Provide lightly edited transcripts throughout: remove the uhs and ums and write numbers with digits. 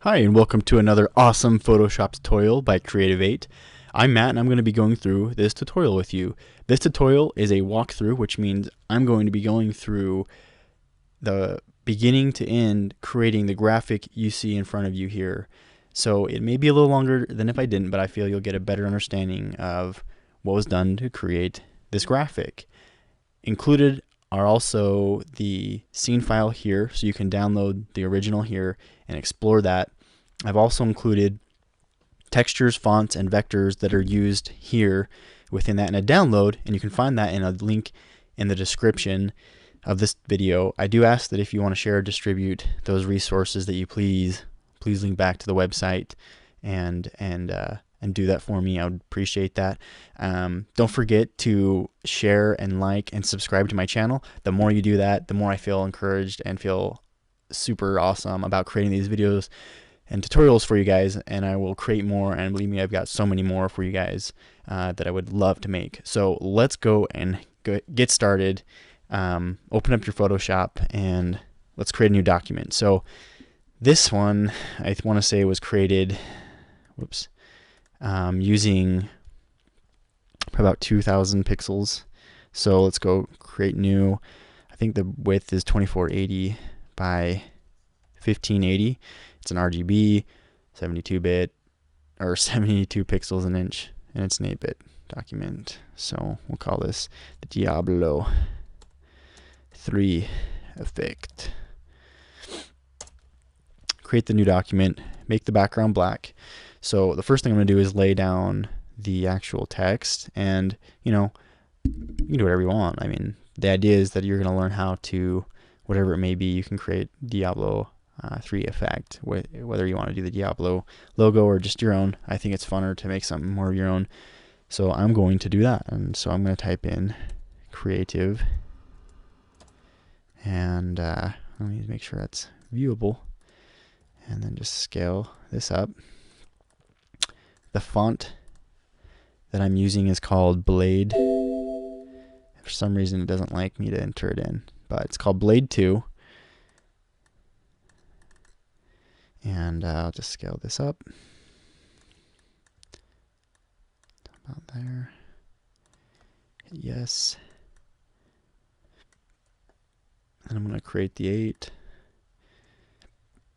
Hi, and welcome to another awesome Photoshop tutorial by Creative8. I'm Matt, and I'm going to be going through this tutorial with you. This tutorial is a walkthrough, which means I'm going to be going through the beginning to end, creating the graphic you see in front of you here. So it may be a little longer than if I didn't, but I feel you'll get a better understanding of what was done to create this graphic. Included are also the scene file here, so you can download the original here and explore that. I've also included textures, fonts, and vectors that are used here within that in a download, and you can find that in a link in the description of this video. I do ask that if you want to share or distribute those resources, that you please link back to the website and do that for me. I would appreciate that. Don't forget to share and like and subscribe to my channel. The more you do that, the more I feel encouraged and feel super awesome about creating these videos and tutorials for you guys, and I will create more, and believe me, I've got so many more for you guys that I would love to make. So let's go and get started. Open up your Photoshop and let's create a new document. So this one, I want to say, was created using about 2,000 pixels. So let's go create new. I think the width is 2480 by 1580. It's an RGB, 72-bit, or 72 pixels an inch, and it's an 8-bit document. So we'll call this the Diablo 3 effect. Create the new document, make the background black. So the first thing I'm going to do is lay down the actual text, and you can do whatever you want. I mean, the idea is that you're going to learn how to, whatever it may be, you can create Diablo 3 effect, whether you want to do the Diablo logo or just your own. I think it's funner to make something more of your own. So I'm going to do that, and so I'm going to type in creative, and let me make sure that's viewable, and then just scale this up. The font that I'm using is called Blade. For some reason it doesn't like me to enter it in, but it's called Blade 2. And I'll just scale this up. About there. Hit yes. And I'm going to create the 8,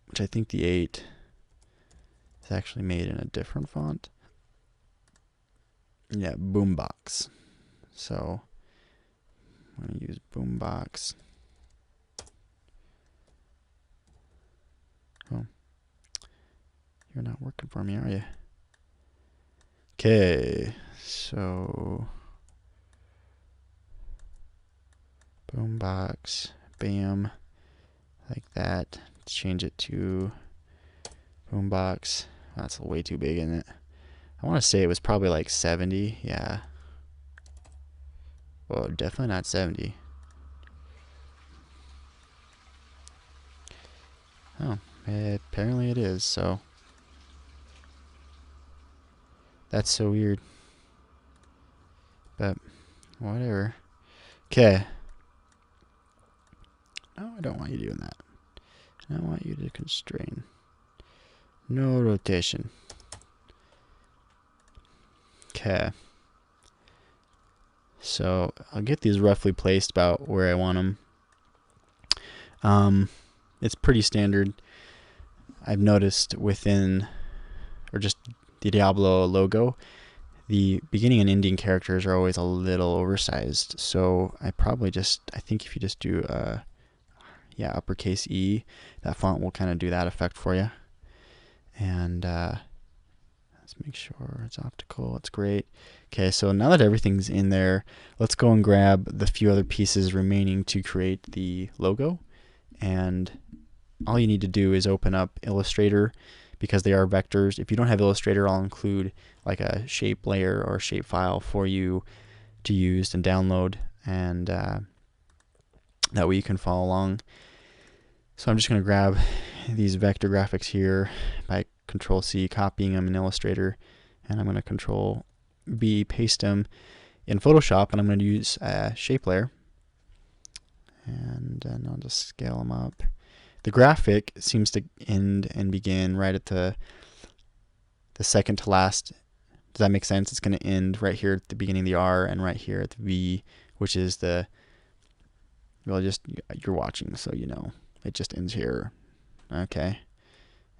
which I think the 8 is actually made in a different font. Yeah, Boombox. So I'm going to use Boombox. Oh, you're not working for me, are you? Okay, so Boombox, bam, like that. Let's change it to Boombox. That's way too big, isn't it? I want to say it was probably like 70. Yeah. Well, definitely not 70. Oh, apparently it is, so that's so weird. But whatever. Okay. No, I don't want you doing that. I want you to constrain. No rotation. Okay. So I'll get these roughly placed about where I want them. It's pretty standard. I've noticed within, or just the Diablo logo, the beginning and ending characters are always a little oversized. So I think if you just do uppercase E, that font will kind of do that effect for you. And let's make sure it's optical. It's great. Okay, so now that everything's in there, let's go and grab the few other pieces remaining to create the logo. And all you need to do is open up Illustrator, because they are vectors. If you don't have Illustrator, I'll include like a shape layer or shape file for you to use and download, and that way you can follow along. So I'm just going to grab these vector graphics here by Control C, copying them in Illustrator, and I'm going to Control B, paste them in Photoshop, and I'm going to use a shape layer, and then I'll just scale them up. The graphic seems to end and begin right at the second to last. Does that make sense? It's going to end right here at the beginning of the R and right here at the V, which is the, well, just, you're watching, so you know. It just ends here. Okay.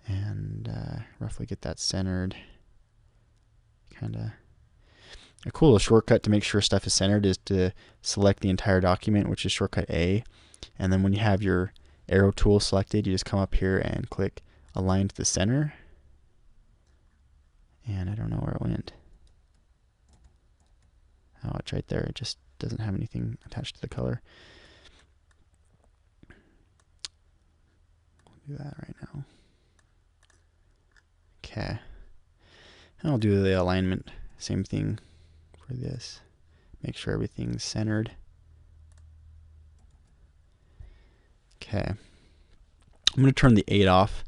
And roughly get that centered. Kind of. A cool shortcut to make sure stuff is centered is to select the entire document, which is shortcut A. And then when you have your arrow tool selected, you just come up here and click Align to the Center. And I don't know where it went. Oh, it's right there. It just doesn't have anything attached to the color. We'll do that right now. Okay. And I'll do the alignment. Same thing for this. Make sure everything's centered. Okay. I'm going to turn the 8 off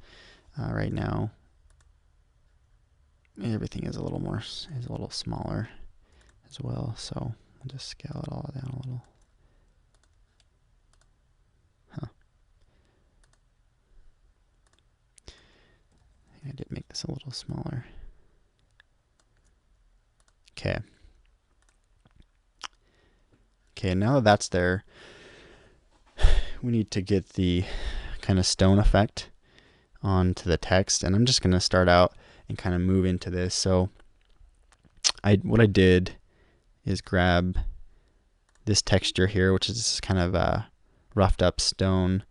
right now. Everything is a little smaller as well, so I'll just scale it all down a little. I did make this a little smaller. Okay. Okay, now that that's there, we need to get the kind of stone effect onto the text, and I'm just going to start out and kind of move into this. So what I did is grab this texture here, which is kind of a roughed up stone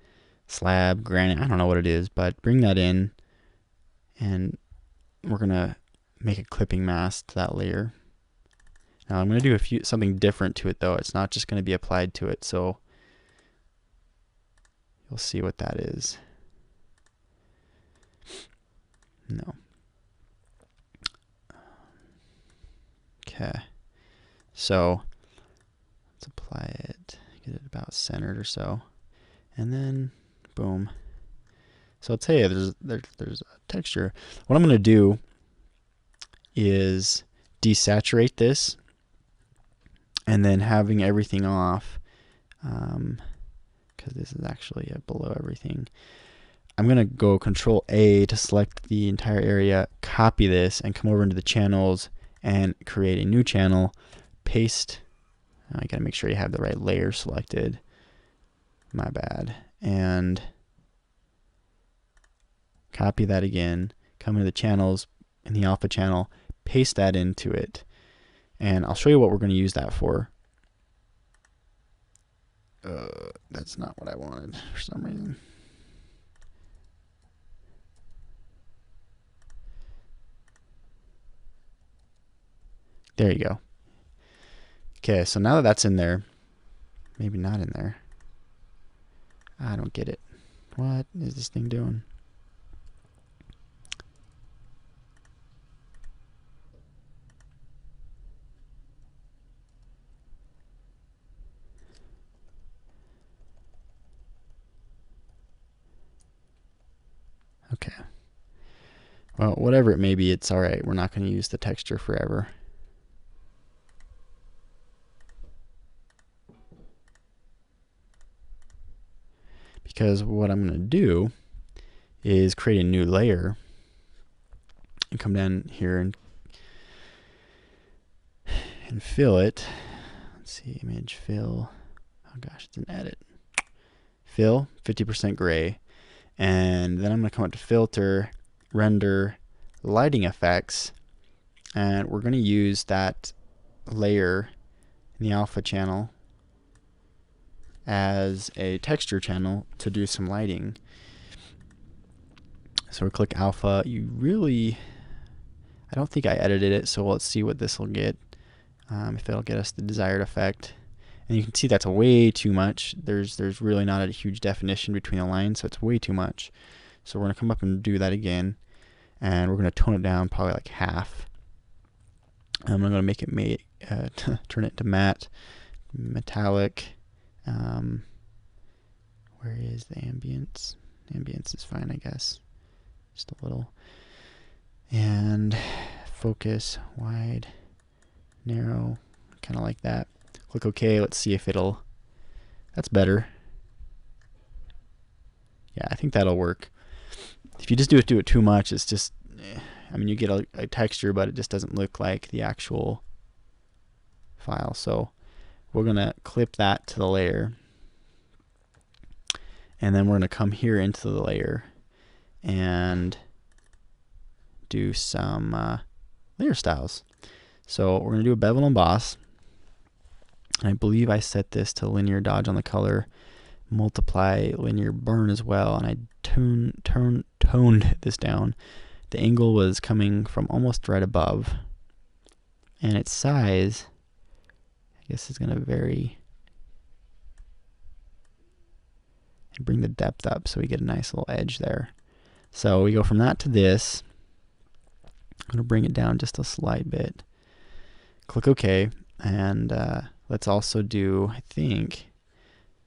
slab, granite, I don't know what it is, but bring that in, and we're going to make a clipping mask to that layer. Now I'm going to do something different to it though. It's not just going to be applied to it, so you'll see what that is. No. Okay. So let's apply it, get it about centered or so, and then boom. So I'll tell you, there's a texture. What I'm going to do is desaturate this, and then having everything off, because this is actually below everything. I'm going to go Control A to select the entire area, copy this, and come over into the channels and create a new channel. Paste. I got to make sure you have the right layer selected. My bad. And copy that again. Come into the channels in the alpha channel. Paste that into it. And I'll show you what we're going to use that for. That's not what I wanted for some reason. There you go. Okay, so now that that's in there, maybe not in there. I don't get it. What is this thing doing? Okay. Well, whatever it may be, it's all right. We're not going to use the texture forever. Because what I'm going to do is create a new layer and come down here and fill it. Let's see, image fill. Oh gosh, it's an edit. Fill, 50% gray. And then I'm going to come up to filter, render, lighting effects, and we're going to use that layer in the alpha channel as a texture channel to do some lighting. So we click alpha. I don't think I edited it, so let's see what this will get, if it'll get us the desired effect. And you can see that's way too much. There's really not a huge definition between the lines, so it's way too much. So we're going to come up and do that again, and we're going to tone it down probably like half. I'm going to make it turn it to matte, metallic. Where is the ambience? Ambience is fine, I guess. Just a little. And focus, wide, narrow, kind of like that. Click OK. Let's see if it'll. That's better. Yeah, I think that'll work. If you just do it too much, it's just, I mean, you get a texture, but it just doesn't look like the actual file. So we're going to clip that to the layer. And then we're going to come here into the layer and do some layer styles. So we're going to do a bevel emboss. And I believe I set this to linear dodge on the color, multiply linear burn as well, and I toned this down. The angle was coming from almost right above, and its size, I guess, is going to vary and bring the depth up so we get a nice little edge there. So we go from that to this. I'm going to bring it down just a slight bit. Click OK, and let's also do, I think,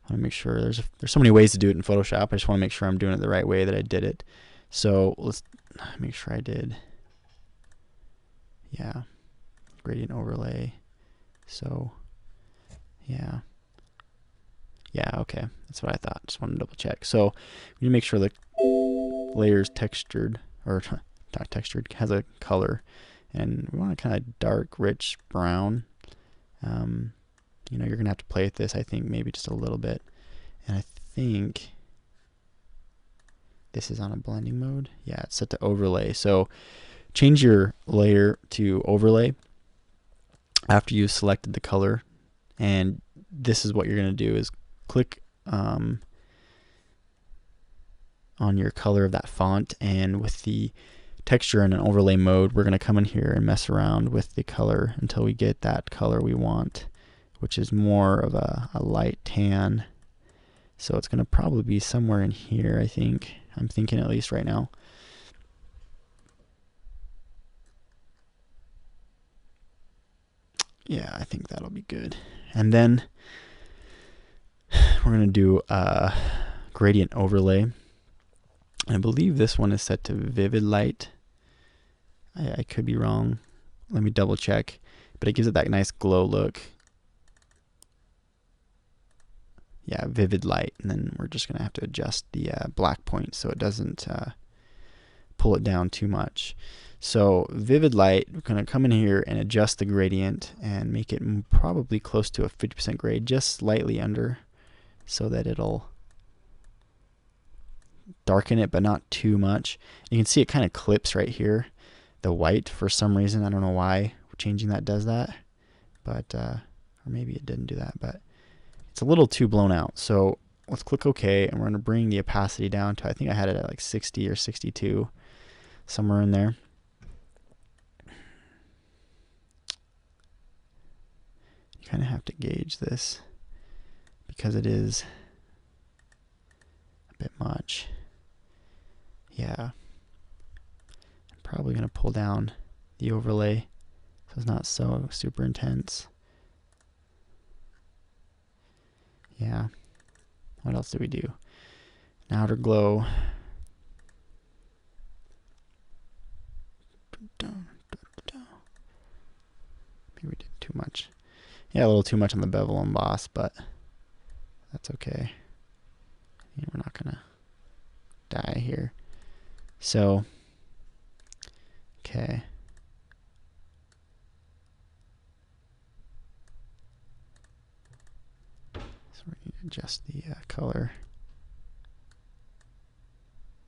I want to make sure, there's so many ways to do it in Photoshop. I just want to make sure I'm doing it the right way that I did it. So let's make sure I did, yeah, gradient overlay. So yeah, okay, that's what I thought. Just want to double check. So we need to make sure the layer's textured, or not textured, has a color, and we want a kind of dark, rich brown. You know, you're gonna have to play with this, I think, maybe just a little bit. And I think this is on a blending mode. Yeah, it's set to overlay. So change your layer to overlay after you've selected the color. And this is what you're gonna do is click on your color of that font, and with the texture in an overlay mode, we're gonna come in here and mess around with the color until we get that color we want, which is more of a light tan. So it's going to probably be somewhere in here, I think. I'm thinking at least right now. Yeah, I think that'll be good. And then we're going to do a gradient overlay. I believe this one is set to vivid light. I could be wrong. Let me double check. But it gives it that nice glow look. Yeah, vivid light, and then we're just gonna have to adjust the black point so it doesn't pull it down too much. So vivid light, we're gonna come in here and adjust the gradient and make it probably close to a 50% grade, just slightly under, so that it'll darken it but not too much. You can see it kind of clips right here, the white, for some reason. I don't know why changing that does that, but or maybe it didn't do that, but it's a little too blown out. So let's click OK, and we're going to bring the opacity down to, I think I had it at like 60 or 62, somewhere in there. You kind of have to gauge this because it is a bit much. Yeah. I'm probably going to pull down the overlay so it's not so super intense. Yeah. What else do we do? An outer glow. Maybe we did too much. Yeah, a little too much on the bevel emboss, but that's okay. We're not gonna die here. So, okay. So we need to adjust the color.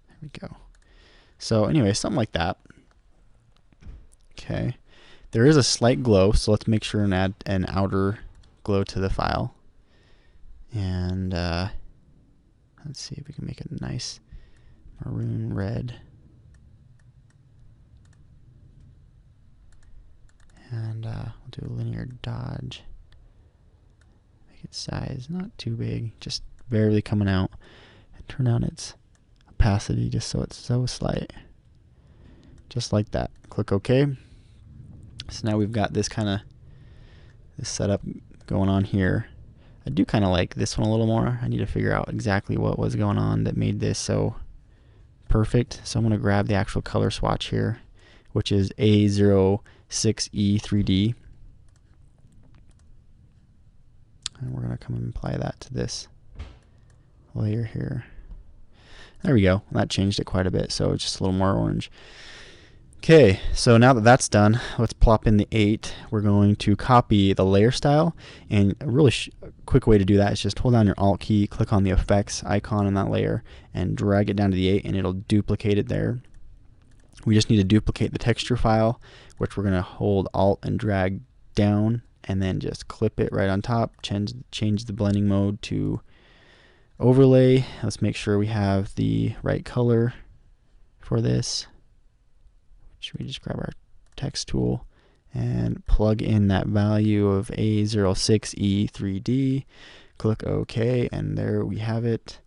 There we go. So anyway, something like that. Okay. There is a slight glow, so let's make sure and add an outer glow to the file. And let's see if we can make it nice maroon red. And we'll do a linear dodge. Make its size not too big, just barely coming out. And turn down its opacity just so it's so slight. Just like that. Click OK. So now we've got this kind of setup going on here. I do kind of like this one a little more. I need to figure out exactly what was going on that made this so perfect. So I'm going to grab the actual color swatch here, which is A06E3D. And we're going to come and apply that to this layer here. There we go. That changed it quite a bit, so it's just a little more orange. Okay, so now that that's done, let's plop in the 8. We're going to copy the layer style, and a really quick way to do that is just hold down your Alt key, click on the effects icon in that layer, and drag it down to the 8, and it'll duplicate it there. We just need to duplicate the texture file, which we're going to hold Alt and drag down, and then just clip it right on top, change the blending mode to overlay. Let's make sure we have the right color for this. Should we just grab our text tool and plug in that value of A06E3D, click OK, and there we have it.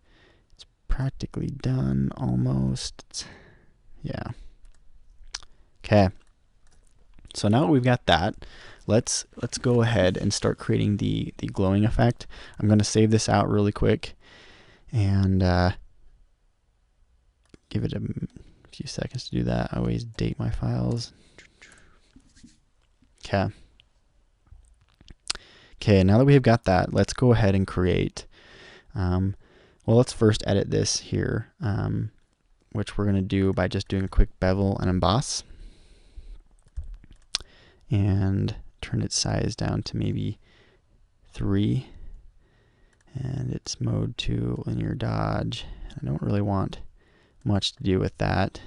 It's practically done almost. Yeah. Okay. So now that we've got that, let's go ahead and start creating the glowing effect. I'm going to save this out really quick and give it a few seconds to do that. I always date my files. Okay. Okay, now that we have got that, let's go ahead and create. Well, let's first edit this here, which we're going to do by just doing a quick bevel and emboss. And turn its size down to maybe 3. And its mode to linear dodge. I don't really want much to do with that,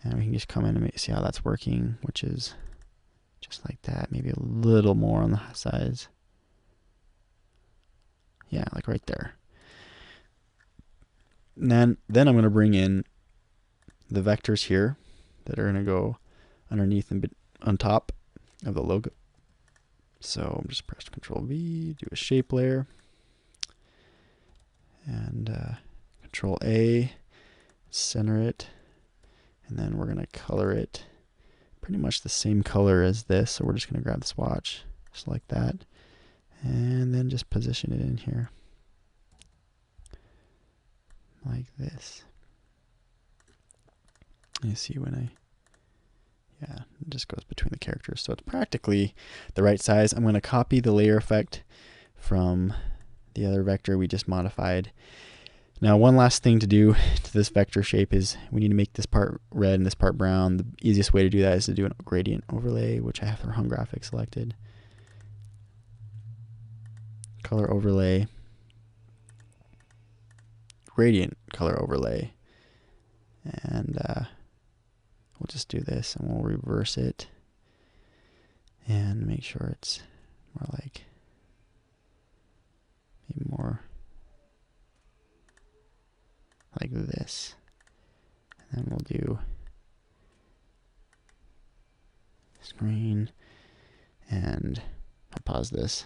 and we can just come in and see how that's working, which is just like that, maybe a little more on the size. Yeah, like right there. And then I'm going to bring in the vectors here that are going to go underneath and on top of the logo. So I'm just press Control V, do a shape layer, and Control A, center it, and then we're going to color it pretty much the same color as this. So we're just going to grab the swatch just like that, and then just position it in here like this. You see when yeah, it just goes between the characters, so it's practically the right size. I'm going to copy the layer effect from the other vector we just modified. Now, one last thing to do to this vector shape is we need to make this part red and this part brown. The easiest way to do that is to do a gradient overlay, which I have for hung graphic selected. Color overlay, gradient color overlay, and we'll just do this and we'll reverse it and make sure it's more like, maybe more like this. And then we'll do screen, and I'll pause this.